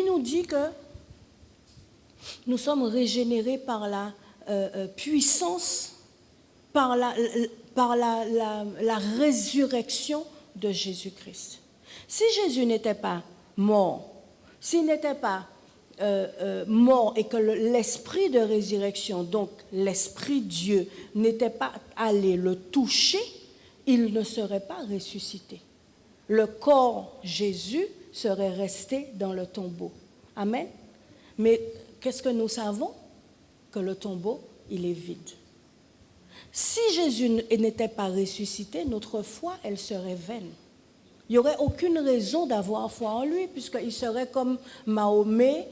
Il nous dit que nous sommes régénérés par la puissance, par la résurrection de Jésus-Christ. Si Jésus n'était pas mort, s'il n'était pas mort et que l'esprit de résurrection, donc l'esprit Dieu, n'était pas allé le toucher, il ne serait pas ressuscité. Le corps Jésus serait resté dans le tombeau. Amen. Mais qu'est-ce que nous savons? Que le tombeau, il est vide. Si Jésus n'était pas ressuscité, notre foi, elle serait vaine. Il n'y aurait aucune raison d'avoir foi en lui, puisqu'il serait comme Mahomet,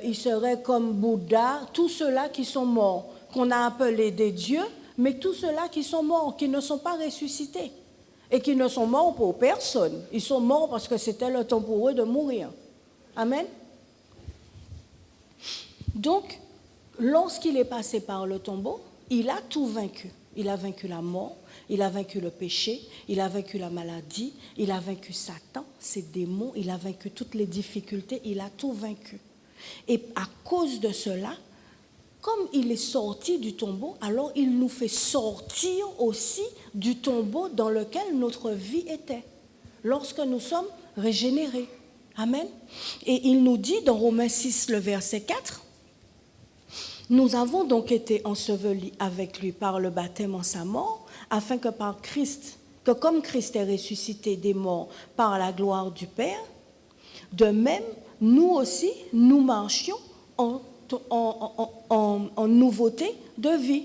il serait comme Bouddha, tous ceux-là qui sont morts, qu'on a appelés des dieux, mais tous ceux-là qui sont morts, qui ne sont pas ressuscités, et qui ne sont morts pour personne. Ils sont morts parce que c'était le temps pour eux de mourir. Amen. Donc, lorsqu'il est passé par le tombeau, il a tout vaincu. Il a vaincu la mort, il a vaincu le péché, il a vaincu la maladie, il a vaincu Satan, ses démons, il a vaincu toutes les difficultés, il a tout vaincu. Et à cause de cela, comme il est sorti du tombeau, alors il nous fait sortir aussi du tombeau dans lequel notre vie était, lorsque nous sommes régénérés. Amen. Et il nous dit dans Romains 6, le verset 4, « Nous avons donc été ensevelis avec lui par le baptême en sa mort, afin que par Christ, que comme Christ est ressuscité des morts par la gloire du Père, de même, nous aussi, nous marchions en nouveauté de vie. »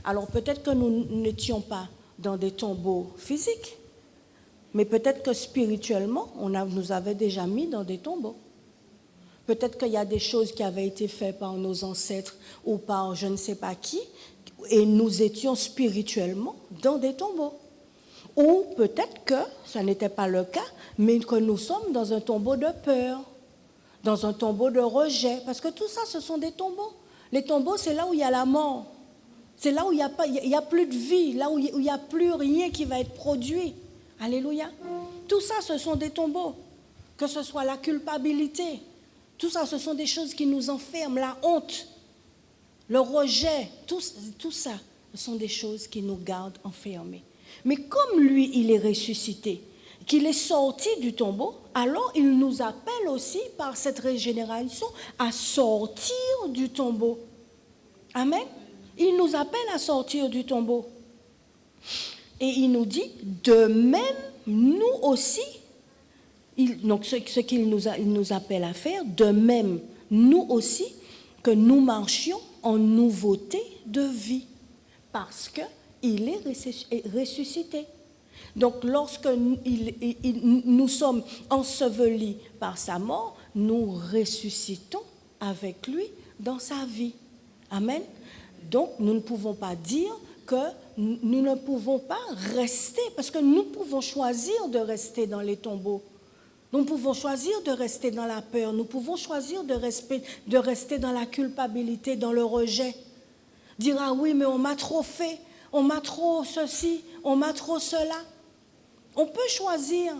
Alors peut-être que nous n'étions pas dans des tombeaux physiques, mais peut-être que spirituellement, nous avait déjà mis dans des tombeaux. Peut-être qu'il y a des choses qui avaient été faites par nos ancêtres ou par je ne sais pas qui, et nous étions spirituellement dans des tombeaux. Ou peut-être que ce n'était pas le cas, mais que nous sommes dans un tombeau de peur, dans un tombeau de rejet, parce que tout ça, ce sont des tombeaux. Les tombeaux, c'est là où il y a la mort. C'est là où il n'y a plus de vie, là où il n'y a plus rien qui va être produit. Alléluia. Tout ça, ce sont des tombeaux. Que ce soit la culpabilité, tout ça, ce sont des choses qui nous enferment, la honte, le rejet, tout ça, ce sont des choses qui nous gardent enfermés. Mais comme lui, il est ressuscité, qu'il est sorti du tombeau, alors il nous appelle aussi par cette régénération à sortir du tombeau. Amen. Il nous appelle à sortir du tombeau. Et il nous dit, de même, nous aussi, donc ce qu'il nous appelle à faire, de même, nous aussi, que nous marchions en nouveauté de vie, parce qu'il est ressuscité. Donc lorsque nous sommes ensevelis par sa mort, nous ressuscitons avec lui dans sa vie. Amen. Donc nous ne pouvons pas dire que nous ne pouvons pas rester, parce que nous pouvons choisir de rester dans les tombeaux. Nous pouvons choisir de rester dans la peur, nous pouvons choisir de rester dans la culpabilité, dans le rejet. Dire, ah oui, mais on m'a trop fait, on m'a trop ceci, on m'a trop cela. On peut choisir,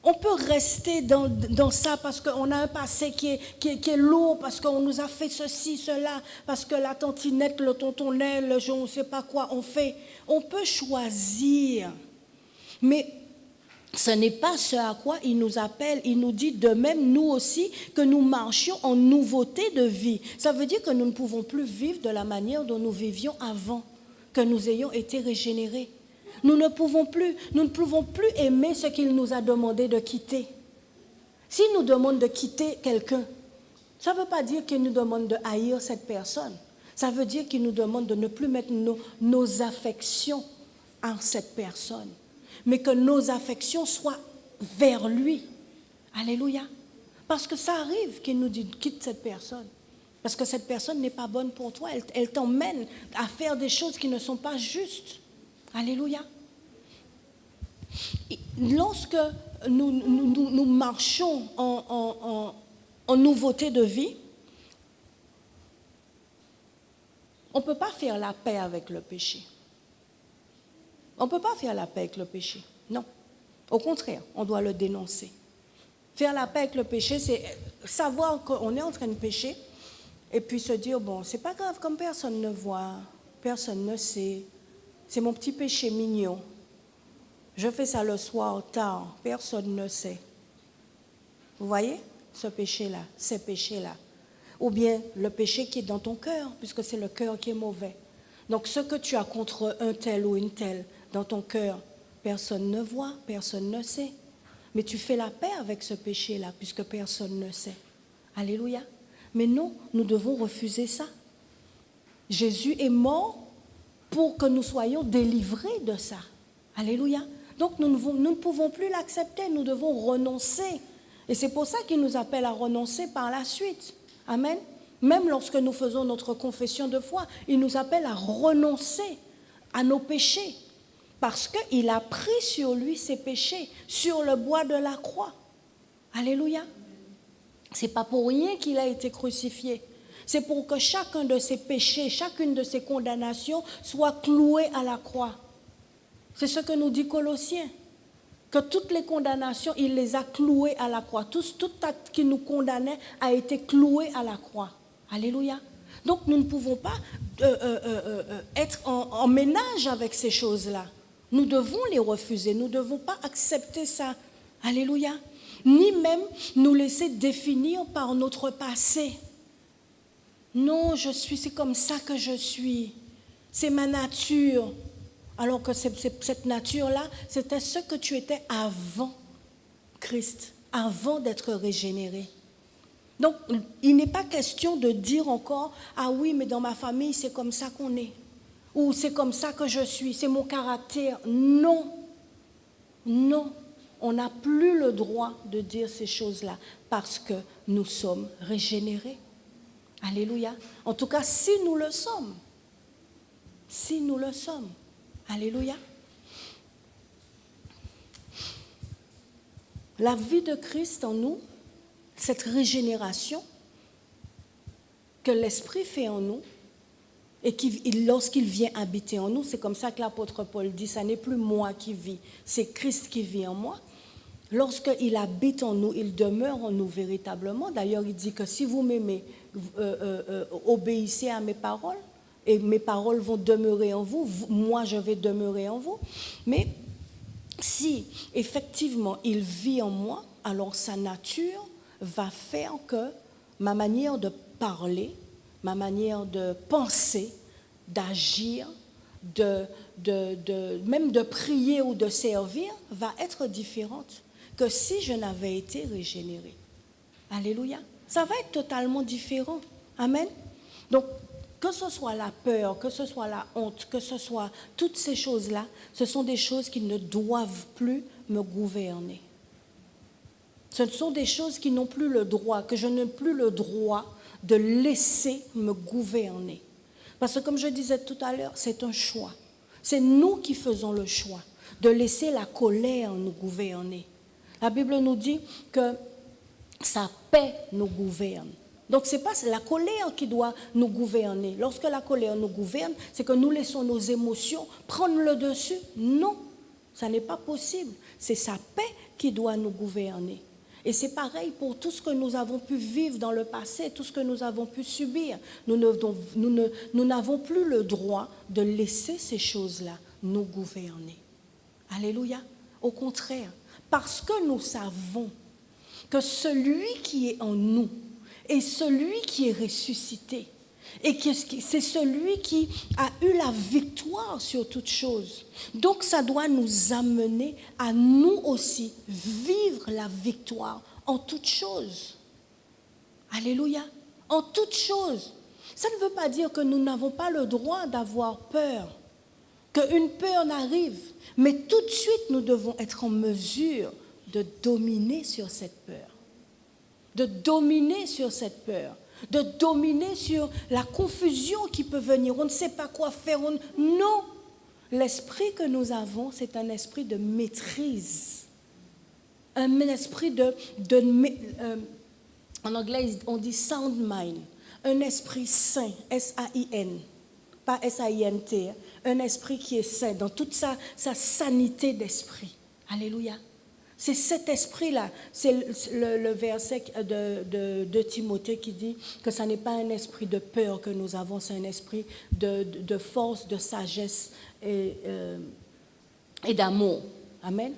on peut rester dans ça parce qu'on a un passé qui est lourd, parce qu'on nous a fait ceci, cela, parce que la tantinette, le tontonnet, le je ne sais pas quoi on fait. On peut choisir, mais ce n'est pas ce à quoi il nous appelle. Il nous dit de même, nous aussi, que nous marchions en nouveauté de vie. Ça veut dire que nous ne pouvons plus vivre de la manière dont nous vivions avant que nous ayons été régénérés. Nous ne pouvons plus aimer ce qu'il nous a demandé de quitter. S'il nous demande de quitter quelqu'un, ça ne veut pas dire qu'il nous demande de haïr cette personne. Ça veut dire qu'il nous demande de ne plus mettre nos affections en cette personne, mais que nos affections soient vers lui. Alléluia. Parce que ça arrive qu'il nous dit quitte cette personne. Parce que cette personne n'est pas bonne pour toi. Elle t'emmène à faire des choses qui ne sont pas justes. Alléluia. Lorsque nous marchons en nouveauté de vie, on ne peut pas faire la paix avec le péché. On ne peut pas faire la paix avec le péché. Non. Au contraire, on doit le dénoncer. Faire la paix avec le péché, c'est savoir qu'on est en train de pécher et puis se dire, bon, c'est pas grave, comme personne ne voit, personne ne sait, c'est mon petit péché mignon. Je fais ça le soir tard, personne ne sait. Vous voyez ce péché-là, ces péchés-là. Ou bien le péché qui est dans ton cœur, puisque c'est le cœur qui est mauvais. Donc ce que tu as contre un tel ou une telle dans ton cœur, personne ne voit, personne ne sait. Mais tu fais la paix avec ce péché-là, puisque personne ne sait. Alléluia. Mais non, nous devons refuser ça. Jésus est mort pour que nous soyons délivrés de ça. Alléluia. Donc nous ne pouvons plus l'accepter, nous devons renoncer. Et c'est pour ça qu'il nous appelle à renoncer par la suite. Amen. Même lorsque nous faisons notre confession de foi, il nous appelle à renoncer à nos péchés. Parce qu'il a pris sur lui ses péchés, sur le bois de la croix. Alléluia. Ce n'est pas pour rien qu'il a été crucifié. C'est pour que chacun de ses péchés, chacune de ses condamnations soit clouée à la croix. C'est ce que nous dit Colossiens. Que toutes les condamnations, il les a clouées à la croix. Tout acte qui nous condamnait a été cloué à la croix. Alléluia. Donc nous ne pouvons pas être en ménage avec ces choses-là. Nous devons les refuser. Nous ne devons pas accepter ça. Alléluia. Ni même nous laisser définir par notre passé. Non, c'est comme ça que je suis. C'est ma nature. Alors que cette nature-là, c'était ce que tu étais avant Christ, avant d'être régénéré. Donc, il n'est pas question de dire encore, ah oui, mais dans ma famille, c'est comme ça qu'on est. Ou c'est comme ça que je suis, c'est mon caractère. Non, non, on n'a plus le droit de dire ces choses-là parce que nous sommes régénérés. Alléluia. En tout cas, si nous le sommes. Si nous le sommes. Alléluia. La vie de Christ en nous, cette régénération que l'Esprit fait en nous, et lorsqu'il vient habiter en nous, c'est comme ça que l'apôtre Paul dit, ça n'est plus moi qui vis, c'est Christ qui vit en moi. Lorsqu'il habite en nous, il demeure en nous véritablement. D'ailleurs, il dit que si vous m'aimez, obéissez à mes paroles, et mes paroles vont demeurer en vous, moi je vais demeurer en vous. Mais si effectivement il vit en moi, alors sa nature va faire que ma manière de parler, ma manière de penser, d'agir, même de prier ou de servir, va être différente que si je n'avais été régénéré. Alléluia. Ça va être totalement différent. Amen. Donc, que ce soit la peur, que ce soit la honte, que ce soit toutes ces choses-là, ce sont des choses qui ne doivent plus me gouverner. Ce sont des choses qui n'ont plus le droit, que je n'ai plus le droit de laisser me gouverner. Parce que comme je disais tout à l'heure, c'est un choix. C'est nous qui faisons le choix de laisser la colère nous gouverner. La Bible nous dit que sa paix nous gouverne. Donc ce n'est pas la colère qui doit nous gouverner. Lorsque la colère nous gouverne, c'est que nous laissons nos émotions prendre le dessus. Non, ça n'est pas possible. C'est sa paix qui doit nous gouverner. Et c'est pareil pour tout ce que nous avons pu vivre dans le passé, tout ce que nous avons pu subir. Nous n'avons plus le droit de laisser ces choses-là nous gouverner. Alléluia. Au contraire, parce que nous savons que celui qui est en nous est celui qui est ressuscité. Et c'est celui qui a eu la victoire sur toutes choses. Donc ça doit nous amener à nous aussi vivre la victoire en toutes choses. Alléluia. En toutes choses. Ça ne veut pas dire que nous n'avons pas le droit d'avoir peur, qu'une peur n'arrive. Mais tout de suite, nous devons être en mesure de dominer sur cette peur. De dominer sur cette peur. De dominer sur la confusion qui peut venir. On ne sait pas quoi faire. Non. L'esprit que nous avons, c'est un esprit de maîtrise. Un esprit en anglais, on dit sound mind. Un esprit sain, S-A-I-N. Pas S-A-I-N-T. Un esprit qui est sain, dans toute sa sanité d'esprit. Alléluia. C'est cet esprit-là. C'est le verset de Timothée qui dit que ce n'est pas un esprit de peur que nous avons, c'est un esprit de force, de sagesse et d'amour. Amen.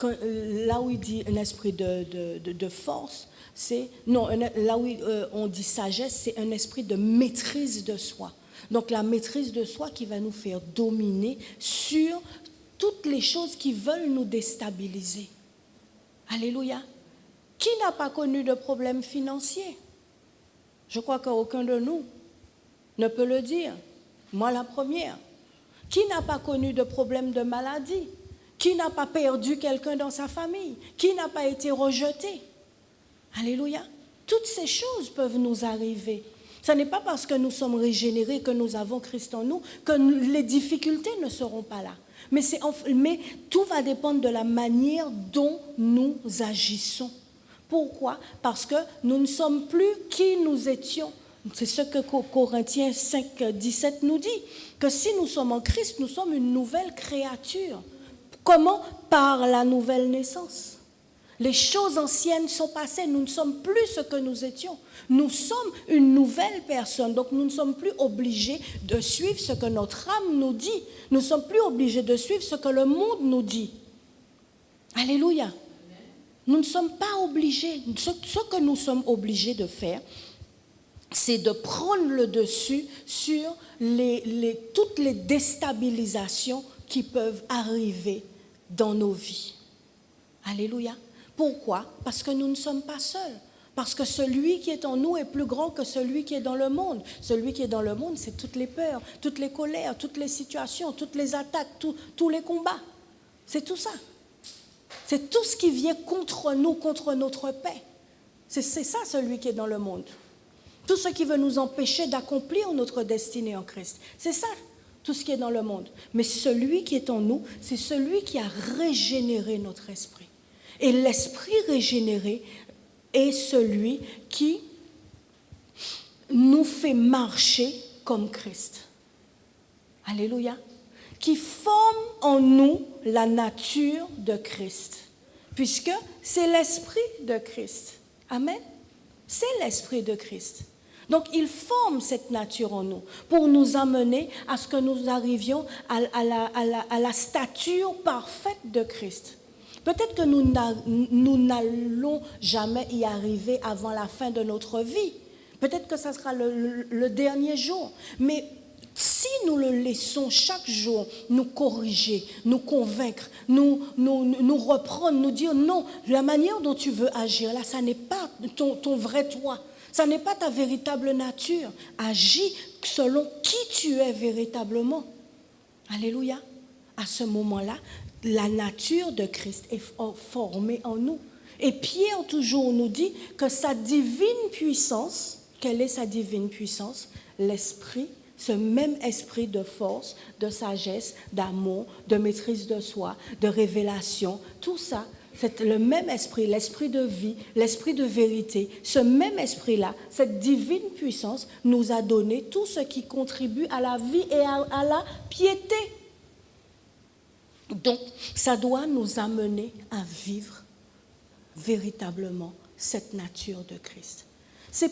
Là où il dit un esprit de force, c'est... Non, là où on dit sagesse, c'est un esprit de maîtrise de soi. Donc la maîtrise de soi qui va nous faire dominer sur toutes les choses qui veulent nous déstabiliser. Alléluia. Qui n'a pas connu de problème financier? Je crois qu'aucun de nous ne peut le dire. Moi, la première. Qui n'a pas connu de problème de maladie? Qui n'a pas perdu quelqu'un dans sa famille? Qui n'a pas été rejeté? Alléluia. Toutes ces choses peuvent nous arriver. Ce n'est pas parce que nous sommes régénérés, que nous avons Christ en nous, que les difficultés ne seront pas là. Mais tout va dépendre de la manière dont nous agissons. Pourquoi? Parce que nous ne sommes plus qui nous étions. C'est ce que Corinthiens 5, 17 nous dit, que si nous sommes en Christ, nous sommes une nouvelle créature. Comment? Par la nouvelle naissance. Les choses anciennes sont passées, nous ne sommes plus ce que nous étions. Nous sommes une nouvelle personne, donc nous ne sommes plus obligés de suivre ce que notre âme nous dit. Nous ne sommes plus obligés de suivre ce que le monde nous dit. Alléluia. Nous ne sommes pas obligés. Ce que nous sommes obligés de faire, c'est de prendre le dessus sur toutes les déstabilisations qui peuvent arriver dans nos vies. Alléluia. Pourquoi? Parce que nous ne sommes pas seuls. Parce que celui qui est en nous est plus grand que celui qui est dans le monde. Celui qui est dans le monde, c'est toutes les peurs, toutes les colères, toutes les situations, toutes les attaques, tous les combats. C'est tout ça. C'est tout ce qui vient contre nous, contre notre paix. C'est ça, celui qui est dans le monde. Tout ce qui veut nous empêcher d'accomplir notre destinée en Christ. C'est ça, tout ce qui est dans le monde. Mais celui qui est en nous, c'est celui qui a régénéré notre esprit. Et l'esprit régénéré est celui qui nous fait marcher comme Christ. Alléluia. Qui forme en nous la nature de Christ. Puisque c'est l'esprit de Christ. Amen. C'est l'esprit de Christ. Donc, il forme cette nature en nous pour nous amener à ce que nous arrivions à la stature parfaite de Christ. Peut-être que nous n'allons jamais y arriver avant la fin de notre vie. Peut-être que ça sera le dernier jour. Mais si nous le laissons chaque jour nous corriger, nous convaincre, nous reprendre, nous dire non, la manière dont tu veux agir là, ça n'est pas ton vrai toi. Ça n'est pas ta véritable nature. Agis selon qui tu es véritablement. Alléluia. À ce moment-là, la nature de Christ est formée en nous. Et Pierre toujours nous dit que sa divine puissance, quelle est sa divine puissance? L'esprit, ce même esprit de force, de sagesse, d'amour, de maîtrise de soi, de révélation, tout ça, c'est le même esprit, l'esprit de vie, l'esprit de vérité. Ce même esprit-là, cette divine puissance nous a donné tout ce qui contribue à la vie et à la piété. Donc, ça doit nous amener à vivre véritablement cette nature de Christ.